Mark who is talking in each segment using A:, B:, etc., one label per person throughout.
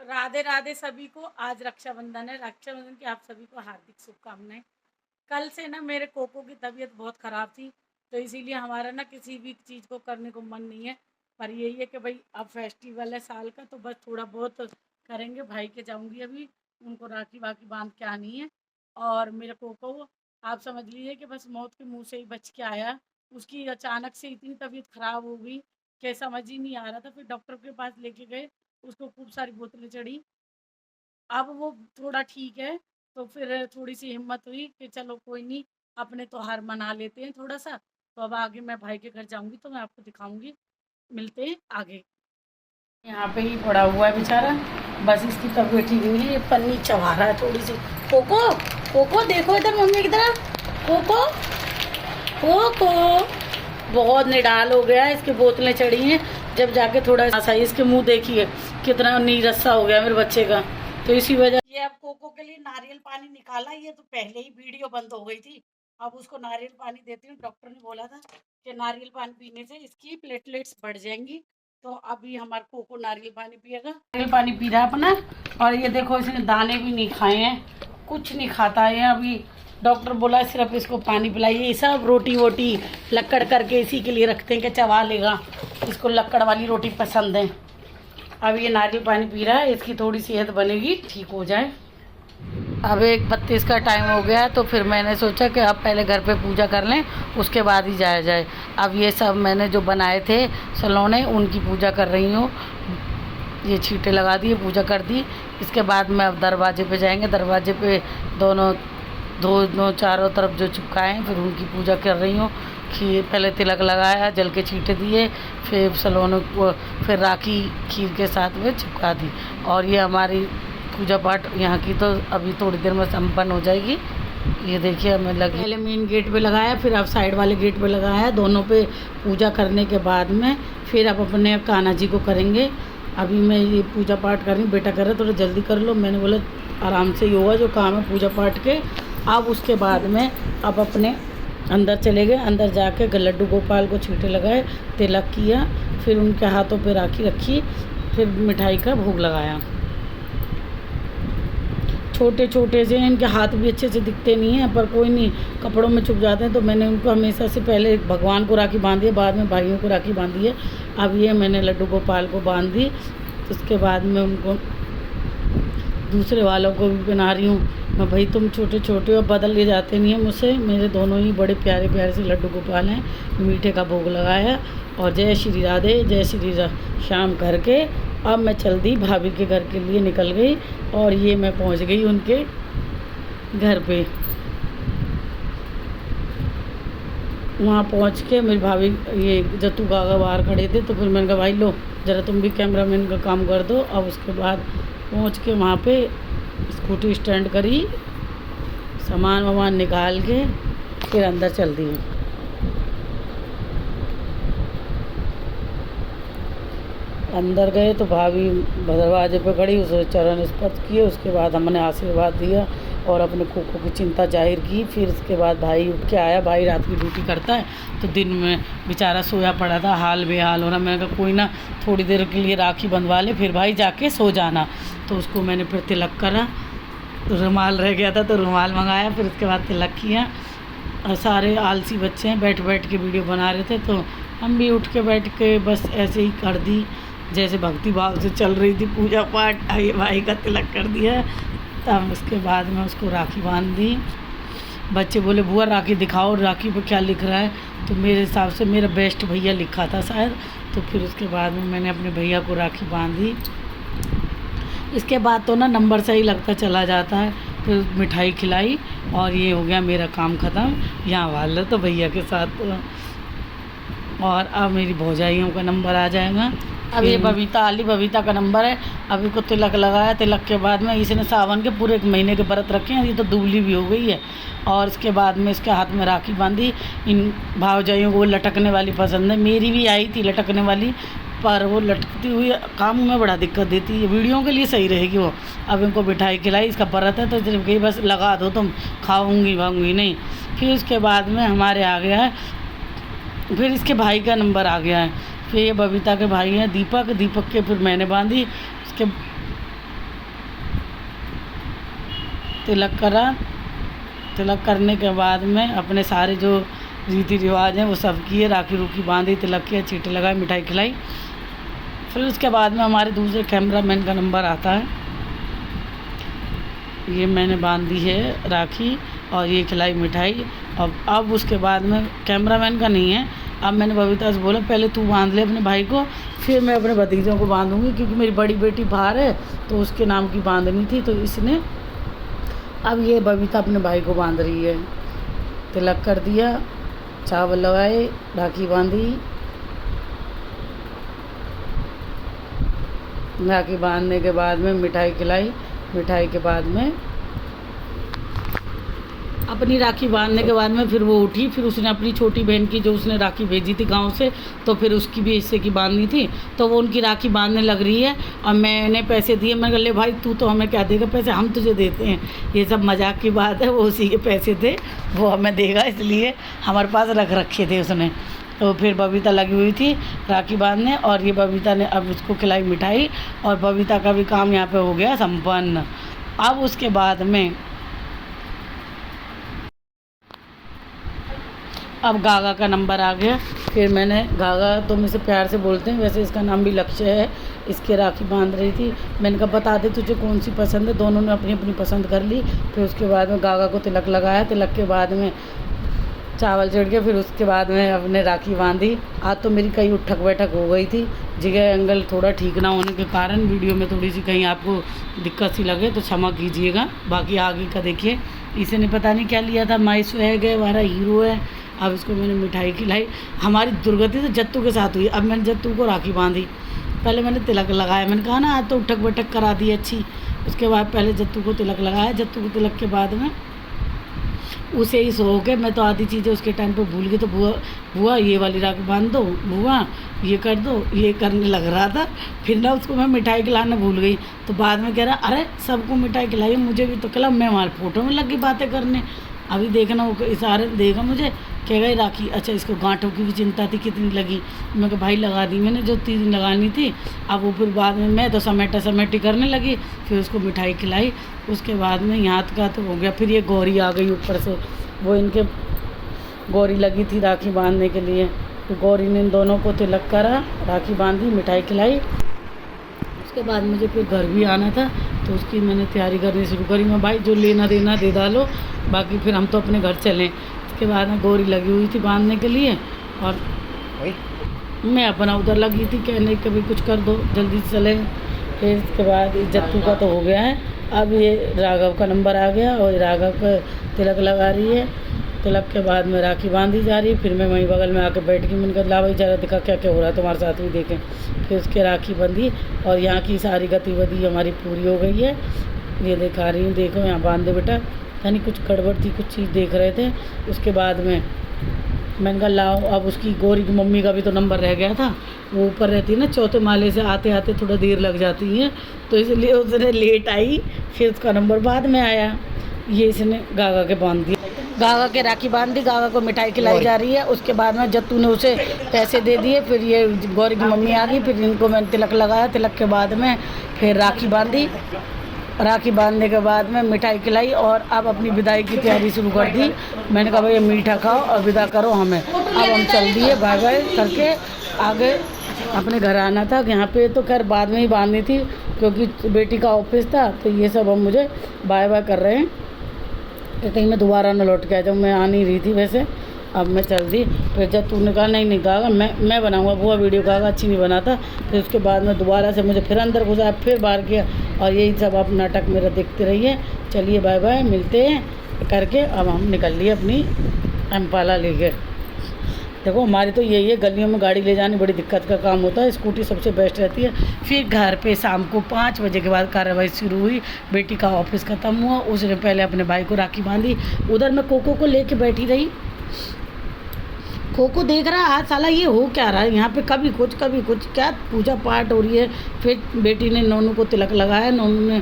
A: राधे राधे सभी को। आज रक्षाबंधन है। रक्षाबंधन की आप सभी को हार्दिक शुभकामनाएं। कल से ना मेरे कोको की तबीयत बहुत ख़राब थी, तो इसीलिए हमारा ना किसी भी चीज़ को करने को मन नहीं है। पर यही है कि भाई अब फेस्टिवल है साल का, तो बस थोड़ा बहुत करेंगे। भाई के जाऊंगी अभी, उनको राखी वाखी बांध के आनी है। और मेरे कोको, आप समझ लीजिए कि बस मौत के मुंह से ही बच के आया। उसकी अचानक से इतनी तबीयत ख़राब हो गई कि समझ ही नहीं आ रहा था। फिर डॉक्टर के पास लेके गए, उसको खूब सारी बोतलें चढ़ी। अब वो थोड़ा ठीक है, तो फिर थोड़ी-सी हिम्मत हुई कि चलो कोई नहीं, अपने त्योहार मना लेते हैं थोड़ा-सा। तो अब आगे मैं भाई के घर जाऊँगी तो मैं आपको दिखाऊँगी। मिलते हैं आगे। यहाँ पे ही पड़ा हुआ है बेचारा, बस इसकी तबीयत ठीक नहीं है, ये पन्नी चबा रहा है थोड़ी-सी। कोको, कोको देखो इधर मम्मी की तरफ। कोको, कोको, बहुत निडाल हो गया है, इसकी बोतलें चढ़ी हैं। जब जाके थोड़ा सा इसके मुँह देखिए, कितना नीरसा हो गया मेरे बच्चे का। तो इसी वजह ये अब कोको के लिए नारियल पानी निकाला। ये तो पहले ही वीडियो बंद हो गई थी। अब उसको नारियल पानी देती हूँ। डॉक्टर ने बोला था कि नारियल पानी पीने से इसकी प्लेटलेट्स बढ़ जाएंगी। तो अभी हमारे कोको नारियल पानी पिएगा। नारियल पानी पी रहा है अपना। और ये देखो, इसने दाने भी नहीं खाए हैं, कुछ नहीं खाता है अभी। डॉक्टर बोला सिर्फ इसको पानी पिलाइए। ये सब रोटी वोटी लक्कड़ करके इसी के लिए रखते हैं कि चबा लेगा। इसको लक्कड़ वाली रोटी पसंद है। अब ये नारियल पानी पी रहा है, इसकी थोड़ी सेहत बनेगी, ठीक हो जाए। अब 1:32 का टाइम हो गया, तो फिर मैंने सोचा कि अब पहले घर पे पूजा कर लें, उसके बाद ही जाया जाए। अब ये सब मैंने जो बनाए थे सलोने, उनकी पूजा कर रही हूँ। ये छींटे लगा दिए, पूजा कर दी। इसके बाद में अब दरवाजे पे जाएंगे। दरवाजे पे दोनों चारों तरफ जो चिपकाए हैं, फिर उनकी पूजा कर रही हूँ। खीर पहले तिलक लगाया, जल के छींटे दिए, फिर सलोनों को, फिर राखी खीर के साथ में चिपका दी। और ये हमारी पूजा पाठ यहाँ की तो अभी थोड़ी देर में संपन्न हो जाएगी। ये देखिए, हमें लगी पहले मेन गेट पे लगाया, फिर अब साइड वाले गेट पे लगाया। दोनों पे पूजा करने के बाद में फिर अब अपने कान्हा जी को करेंगे। अभी मैं ये पूजा पाठ कर रही हूँ। बेटा कर रहा थोड़ा जल्दी कर लो, मैंने बोला आराम से ही होगा जो काम है पूजा पाठ के। अब उसके बाद में अब अपने अंदर चले गए। अंदर जाके लड्डू गोपाल को छींटे लगाए, तिलक किया, फिर उनके हाथों पे राखी रखी, फिर मिठाई का भोग लगाया। छोटे छोटे से इनके हाथ भी अच्छे से दिखते नहीं हैं, पर कोई नहीं, कपड़ों में छुप जाते हैं। तो मैंने उनको हमेशा से पहले भगवान को राखी बांधी है, बाद में भाइयों को राखी बांधी है। अब ये मैंने लड्डू गोपाल को बांध दी। उसके बाद में उनको दूसरे वालों को भी बना रही हूँ। मैं भाई तुम छोटे छोटे हो, बदल ले जाते नहीं हैं मुझसे। मेरे दोनों ही बड़े प्यारे प्यारे से लड्डू गोपाल हैं। मीठे का भोग लगाया और जय श्री राधे जय श्री श्याम करके अब मैं चल दी भाभी के घर के लिए निकल गई। और ये मैं पहुंच गई उनके घर पे। वहाँ पहुँच के मेरी भाभी ये जत्तू काका बाहर खड़े थे, तो फिर मैंने कहा भाई लो ज़रा तुम भी कैमरामैन का काम कर दो। अब उसके बाद पहुँच के वहाँ पे स्कूटी स्टैंड करी, सामान वामान निकाल के फिर अंदर चल दी। अंदर गए तो भाभी दरवाजे पे खड़ी, उसे चरण स्पर्श किए। उसके बाद हमने आशीर्वाद दिया और अपने कोको की चिंता जाहिर की। फिर उसके बाद भाई उठ के आया। भाई रात की ड्यूटी करता है, तो दिन में बेचारा सोया पड़ा था, हाल बेहाल हो रहा। मैंने कहा कोई ना, थोड़ी देर के लिए राखी बंधवा ले, फिर भाई जाके सो जाना। तो उसको मैंने फिर तिलक करा, तो रुमाल रह गया था तो रुमाल मंगाया, फिर उसके बाद तिलक किया। और सारे आलसी बच्चे हैं, बैठ बैठ के वीडियो बना रहे थे, तो हम भी उठ के बैठ के बस ऐसे ही कर दी, जैसे भक्ति भाव से चल रही थी पूजा पाठ। आइए भाई का तिलक कर दिया, तब उसके बाद में उसको राखी बांध दी। बच्चे बोले बुआ राखी दिखाओ, राखी पे क्या लिख रहा है? तो मेरे हिसाब से मेरा बेस्ट भैया लिखा था शायद। तो फिर उसके बाद में मैंने अपने भैया को राखी बांधी। इसके बाद तो ना नंबर सही लगता चला जाता है। फिर मिठाई खिलाई और ये हो गया मेरा काम ख़त्म। यहाँ वाले तो भैया के साथ। और अब मेरी भौजाइयों का नंबर आ जाएगा। अब ये बबीता आली, बबीता का नंबर है। अभी को तिलक लगाया, तिलक के बाद में इसने सावन के पूरे 1 महीने के व्रत रखे हैं। ये तो दुबली भी हो गई है। और इसके बाद में इसके हाथ में राखी बांधी। इन भावजाइयों को वो लटकने वाली पसंद है। मेरी भी आई थी लटकने वाली, पर वो लटकती हुई काम में बड़ा दिक्कत देती है। वीडियो के लिए सही रहेगी वो। अब इनको मिठाई खिलाई, इसका व्रत है तो सिर्फ कही बस लगा दो तुम, खाऊंगी वाऊंगी नहीं। फिर उसके बाद में हमारे आ गया है, फिर इसके भाई का नंबर आ गया है। फिर ये बबीता के भाई हैं दीपक, दीपक के फिर मैंने बांधी। उसके तिलक करा। तिलक करने के बाद में अपने सारे जो रीति रिवाज हैं वो सब किए, राखी रूखी बांधी, तिलक किया, चीटी लगाई, मिठाई खिलाई। फिर उसके बाद में हमारे दूसरे कैमरामैन का नंबर आता है। ये मैंने बांधी है राखी और ये खिलाई मिठाई। अब उसके बाद में कैमरामैन का नहीं है, अब मैंने बबीता से बोला पहले तू बांध ले अपने भाई को, फिर मैं अपने भतीजों को बांधूंगी, क्योंकि मेरी बड़ी बेटी बाहर है तो उसके नाम की बांधनी थी। तो इसने अब ये बबीता अपने भाई को बांध रही है। तिलक कर दिया, चावल लगाए, राखी बांधी। राखी बांधने के बाद में मिठाई खिलाई। मिठाई के बाद में अपनी राखी बांधने के बाद में फिर वो उठी, फिर उसने अपनी छोटी बहन की जो उसने राखी भेजी थी गांव से, तो फिर उसकी भी हिस्से की बांधनी थी, तो वो उनकी राखी बांधने लग रही है। और मैंने पैसे दिए, मैंने कहा ले भाई तू तो हमें क्या देगा, पैसे हम तुझे देते हैं, ये सब मजाक की बात है, वो उसी के पैसे थे वो हमें देगा, इसलिए हमारे पास रख रखे थे उसने। तो फिर बबीता लगी हुई थी राखी बांधने, और ये बबीता ने अब उसको खिलाई मिठाई, और बबीता का भी काम यहाँ पे हो गया संपन्न। अब उसके बाद में अब गागा का नंबर आ गया। फिर मैंने, गागा तो मुझसे प्यार से बोलते हैं, वैसे इसका नाम भी लक्ष्य है, इसके राखी बांध रही थी। मैंने कहा बता दे तुझे कौन सी पसंद है, दोनों ने अपनी अपनी पसंद कर ली। फिर उसके बाद में गागा को तिलक लगाया, तिलक के बाद में चावल चढ़ के, फिर उसके बाद में अपने राखी बांधी। आज तो मेरी कई उठक बैठक हो गई थी, जगह एंगल थोड़ा ठीक ना होने के कारण वीडियो में थोड़ी सी कहीं आपको दिक्कत सी लगे तो क्षमा कीजिएगा। बाकी आगे का देखिए, इसे ने पता नहीं क्या लिया था, माई स्वैग है, हमारा हीरो है। अब इसको मैंने मिठाई खिलाई। हमारी दुर्गति तो जत्तू के साथ हुई। अब मैंने जत्तू को राखी बांधी, पहले मैंने तिलक लगाया, मैंने कहा ना आज तो उठक बैठक करा दी अच्छी। उसके बाद पहले जत्तू को तिलक लगाया, जत्तू को तिलक के बाद में उसे ही सो के, मैं तो आधी चीज़ें उसके टाइम पे भूल गई, तो बुआ ये वाली राखी बांध दो, बुआ ये कर दो, ये करने लग रहा था। फिर ना उसको मैं मिठाई खिलाना भूल गई, तो बाद में कह रहा अरे सबको मिठाई खिलाई मुझे भी तो खिला। मैं वहाँ फ़ोटो में लगी बातें करने, अभी देखना वो इशारे देगा मुझे, कहेगा ये राखी, अच्छा इसको गांठों की भी चिंता थी कितनी लगी। मैं कहा भाई लगा दी मैंने जो 3 दिन लगानी थी। अब वो फिर बाद में मैं तो समेटी करने लगी, फिर उसको मिठाई खिलाई। उसके बाद में यहाँ का तो हो गया। फिर ये गौरी आ गई ऊपर से, वो इनके गौरी लगी थी राखी बांधने के लिए, तो गौरी ने इन दोनों को तिलक करा, राखी बांधी, मिठाई खिलाई। उसके बाद मुझे फिर घर भी आना था, तो उसकी मैंने तैयारी करनी शुरू करी। मैं भाई जो लेना देना दे डालो, बाकी फिर हम तो अपने घर चलें। उसके बाद में गौरी लगी हुई थी बांधने के लिए, और मैं अपना उधर लगी थी कहने कभी कुछ कर दो जल्दी से चले। फिर इसके बाद जत्तू का तो हो गया है, अब ये राघव का नंबर आ गया, और राघव का तिलक लगा रही है। तिलक के बाद में राखी बांधी जा रही है। फिर मैं वहीं बगल में आके बैठ गई, मैंने कहा ला भाई ज़रा दिखा क्या क्या हो रहा है तुम्हारे साथ भी देखें। फिर उसके राखी बंधी, और यहाँ की सारी गतिविधि हमारी पूरी हो गई है। ये दिखा रही हूँ, देखो यहाँ बांध दे बेटा, यानी कुछ गड़बड़ थी, कुछ चीज़ देख रहे थे। उसके बाद में मैंने कहा लाओ, अब उसकी गौरी की मम्मी का भी तो नंबर रह गया था, वो ऊपर रहती है ना, चौथे माले से आते आते थोड़ा देर लग जाती है, तो इसलिए उसने लेट आई, फिर उसका नंबर बाद में आया। ये इसने गागा के बांध दिया, गागा के राखी बांध दी, गागा को मिठाई खिलाई जा रही है। उसके बाद में जत्तू ने उसे पैसे दे दिए, फिर ये गौरी की मम्मी आ गई, फिर इनको मैंने तिलक लगाया। तिलक के बाद में फिर राखी बांधी, राखी बांधने के बाद में मिठाई खिलाई, और अब अपनी विदाई की तैयारी शुरू कर दी। मैंने कहा भाई मीठा खाओ और विदा करो हमें। अब हम चल दिए बाय बाय करके, आगे अपने घर आना था। यहाँ पे तो खैर बाद में ही बांधनी थी, क्योंकि बेटी का ऑफिस था, तो ये सब हम मुझे बाय बाय कर रहे हैं कि कहीं मैं दोबारा न लौट के आ जाऊँ। मैं आ नहीं रही थी वैसे, अब मैं चल दी। फिर जब तूने कहा नहीं गागा मैं बनाऊंगा, बुआ वीडियो गागा अच्छी नहीं बनाता। फिर उसके बाद में दोबारा से मुझे फिर अंदर घुसाया, फिर बाहर किया, और यही सब आप नाटक मेरा देखते रहिए। चलिए बाय बाय, मिलते हैं करके। अब हम निकल लिए अपनी एम्पाला लेके। देखो हमारी तो यही है, गलियों में गाड़ी ले जानी बड़ी दिक्कत का काम होता है, स्कूटी सबसे बेस्ट रहती है। फिर घर पे शाम को 5 बजे के बाद कार्रवाई शुरू हुई। बेटी का ऑफिस ख़त्म हुआ, उसने पहले अपने भाई को राखी बांधी। उधर मैं कोको को लेके बैठी रही, कोको देख रहा आज साला ये हो क्या रहा है यहाँ पे, कभी कुछ क्या पूजा पाठ हो रही है। फिर बेटी ने नोनू को तिलक लगाया, नोनू ने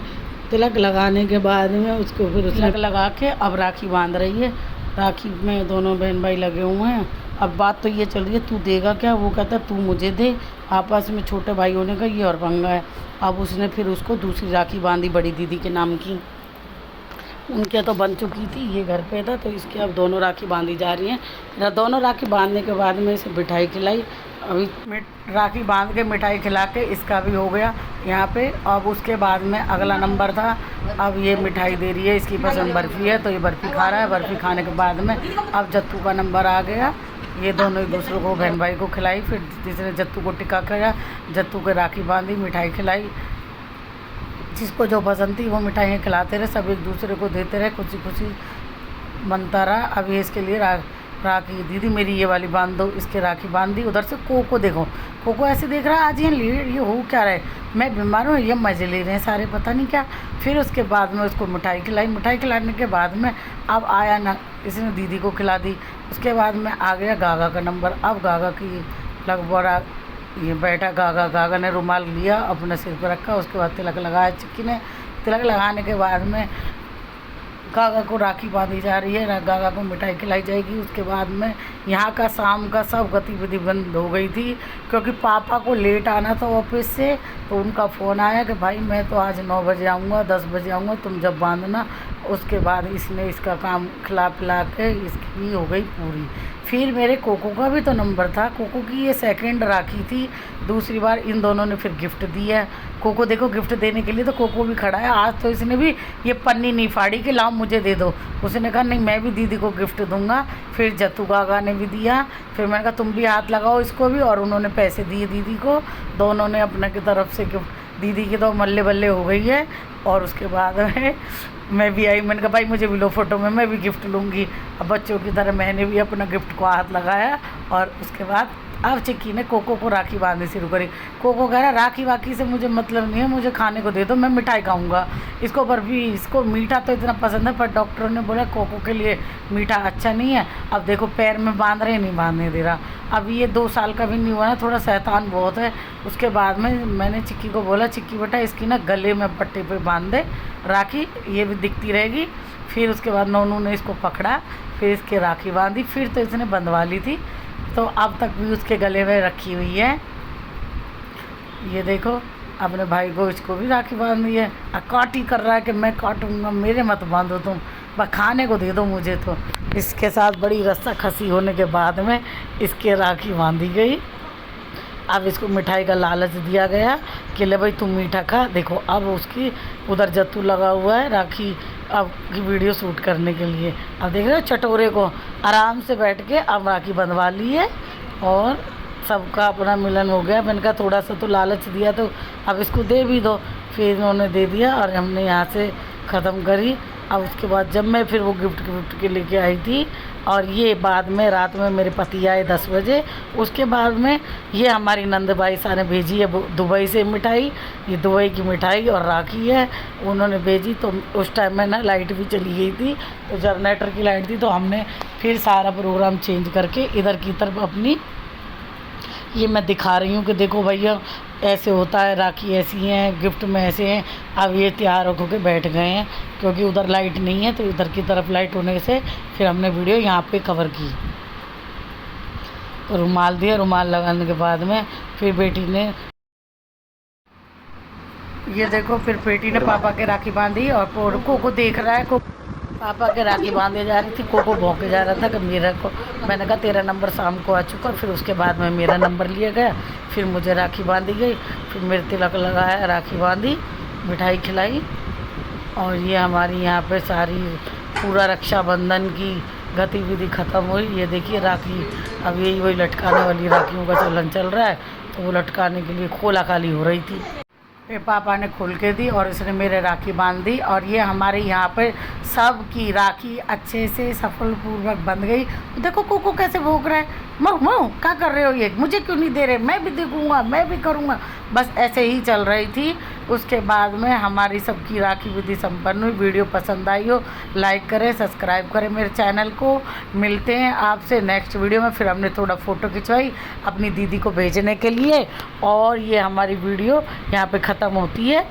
A: तिलक लगाने के बाद में उसको फिर तिलक लगा के अब राखी बांध रही है। राखी में दोनों बहन भाई लगे हुए हैं। अब बात तो ये चल रही है तू देगा क्या, वो कहता है तू मुझे दे। आपस में छोटे भाई होने का ये और पंगा है। अब उसने फिर उसको दूसरी राखी बांधी बड़ी दीदी के नाम की। उनके तो बन चुकी थी, ये घर पे था तो इसकी अब दोनों राखी बांधी जा रही हैं। दोनों राखी बांधने के बाद में इसे मिठाई खिलाई। अभी राखी बांध के मिठाई खिला के इसका भी हो गया यहाँ पे। अब उसके बाद में अगला नंबर था, अब ये मिठाई दे रही है, इसकी पसंद बर्फ़ी है तो ये बर्फ़ी खा रहा है। बर्फ़ी खाने के बाद में अब जत्तू का नंबर आ गया। ये दोनों एक दूसरे को बहन भाई को खिलाई, फिर तीसरे जत्तू को टिक्का खाया, जत्तू के राखी बांधी, मिठाई खिलाई। जिसको जो पसंद थी वो मिठाइयाँ खिलाते रहे, सब एक दूसरे को देते रहे, खुशी खुशी बनता रहा। अब ये इसके लिए राखी, दीदी मेरी ये वाली बांध दो, इसके राखी बांध दी। उधर से कोको देखो, कोको ऐसे देख रहा है आज ये हो क्या रहा है, मैं बीमार हूँ, ये मज़े ले रहे हैं सारे पता नहीं क्या। फिर उसके बाद में उसको मिठाई खिलाई। मिठाई खिलाने के बाद में अब आया ना, इसने दीदी को खिला दी। उसके बाद में आ गया गागा का नंबर। अब गागा की लगभग ये बैठा, गागा ने रुमाल लिया अपने सिर पर रखा, उसके बाद तिलक लगाया चिक्की ने। तिलक लगाने के बाद में गागा को राखी बांधी जा रही है, गागा को मिठाई खिलाई जाएगी। उसके बाद में यहाँ का शाम का सब गतिविधि बंद हो गई थी, क्योंकि पापा को लेट आना था ऑफिस से। तो उनका फ़ोन आया कि भाई मैं तो आज 9 बजे आऊँगा, 10 बजे आऊँगा, तुम जब बांधना। उसके बाद इसने इसका काम खिला पिला के इसकी हो गई पूरी। फिर मेरे कोको का भी तो नंबर था, कोको की ये सेकंड राखी थी, दूसरी बार इन दोनों ने फिर गिफ्ट दिया। कोको देखो गिफ्ट देने के लिए तो कोको भी खड़ा है। आज तो इसने भी ये पन्नी नहीं फाड़ी कि लाओ मुझे दे दो, उसने कहा नहीं मैं भी दीदी को गिफ्ट दूंगा। फिर जत्तू गागा ने भी दिया, फिर मैंने कहा तुम भी हाथ लगाओ इसको भी, और उन्होंने पैसे दिए दीदी को। दोनों ने अपने की तरफ से गिफ्ट, दीदी की तो मल्ले बल्ले हो गई है। और उसके बाद में मैं भी आई, मैंने कहा भाई मुझे भी लो फ़ोटो में, मैं भी गिफ्ट लूँगी। अब बच्चों की तरह मैंने भी अपना गिफ्ट को हाथ लगाया। और उसके बाद अब चिक्की ने कोको को राखी बांधनी शुरू करी। कोको कह रहा राखी वाखी से मुझे मतलब नहीं है, मुझे खाने को दे दो, मैं मिठाई खाऊंगा। इसको बर्फी, इसको मीठा तो इतना पसंद है, पर डॉक्टरों ने बोला कोको के लिए मीठा अच्छा नहीं है। अब देखो पैर में बांध रहे, नहीं बांधने दे रहा। अब ये 2 साल का भी नहीं हुआ ना, थोड़ा शैतान बहुत है। उसके बाद में मैंने चिक्की को बोला चिक्की बेटा इसकी ना गले में पट्टी पे बांध दे राखी, ये भी दिखती रहेगी। फिर उसके बाद नोनू ने इसको पकड़ा, फिर इसके राखी बांधी। फिर तो इसने बंधवा ली थी, तो अब तक भी उसके गले में रखी हुई है। ये देखो अपने भाई को, इसको भी राखी बांध दी है। काटी कर रहा है कि मैं काटूंगा, मेरे मत बांधो तुम, बस खाने को दे दो मुझे। तो इसके साथ बड़ी रस्सा खसी होने के बाद में इसके राखी बांधी गई। अब इसको मिठाई का लालच दिया गया कि ले भाई तुम मीठा खा। देखो अब उसकी उधर जत्तू लगा हुआ है राखी अब की वीडियो शूट करने के लिए। अब देख रहे हो चटोरे को आराम से बैठ के अब राखी बंधवा ली है और सबका अपना मिलन हो गया। मैंने कहा थोड़ा सा तो लालच दिया तो अब इसको दे भी दो। फिर इन्होंने दे दिया और हमने यहाँ से ख़त्म करी। अब उसके बाद जब मैं फिर वो गिफ्ट के लेके आई थी, और ये बाद में रात में मेरे पति आए 10 बजे। उसके बाद में ये हमारी नंदबाई सा ने भेजी है दुबई से मिठाई, ये दुबई की मिठाई और राखी है उन्होंने भेजी। तो उस टाइम में ना लाइट भी चली गई थी, तो जनरेटर की लाइट थी, तो हमने फिर सारा प्रोग्राम चेंज करके इधर की तरफ अपनी ये मैं दिखा रही हूँ कि देखो भैया ऐसे होता है, राखी ऐसी हैं, गिफ्ट में ऐसे हैं। अब ये तैयार होकर बैठ गए हैं क्योंकि उधर लाइट नहीं है, तो इधर की तरफ लाइट होने से फिर हमने वीडियो यहाँ पे कवर की। तो रुमाल दिया, रुमाल लगाने के बाद में फिर बेटी ने ये देखो, फिर बेटी ने पापा के राखी बांधी और कोको देख रहा है। पापा के राखी बांधे जा रही थी, कोको भौंके जा रहा था कि मेरा को। मैंने कहा तेरा नंबर शाम को आ चुका। फिर उसके बाद में मेरा नंबर लिया गया, फिर मुझे राखी बांधी गई, फिर मेरे तिलक लगाया, राखी बांधी, मिठाई खिलाई। और ये हमारी यहाँ पे सारी पूरा रक्षाबंधन की गतिविधि ख़त्म हुई। ये देखिए राखी, अब यही वही लटकाने वाली राखियों का चलन चल रहा है, तो वो लटकाने के लिए खोला खाली हो रही थी। फिर पापा ने खोल के दी और इसने मेरे राखी बांध दी। और ये हमारे यहाँ पे सब की राखी अच्छे से सफलपूर्वक बंध गई। देखो कोको कैसे भौंक रहा है, मऊ मऊ क्या कर रहे हो, ये मुझे क्यों नहीं दे रहे, मैं भी देखूँगा, मैं भी करूँगा। बस ऐसे ही चल रही थी। उसके बाद में हमारी सबकी राखी विधि संपन्न हुई। वीडियो पसंद आई हो लाइक करें, सब्सक्राइब करें मेरे चैनल को। मिलते हैं आपसे नेक्स्ट वीडियो में। फिर हमने थोड़ा फ़ोटो खिंचवाई अपनी दीदी को भेजने के लिए, और ये हमारी वीडियो यहाँ पे ख़त्म होती है।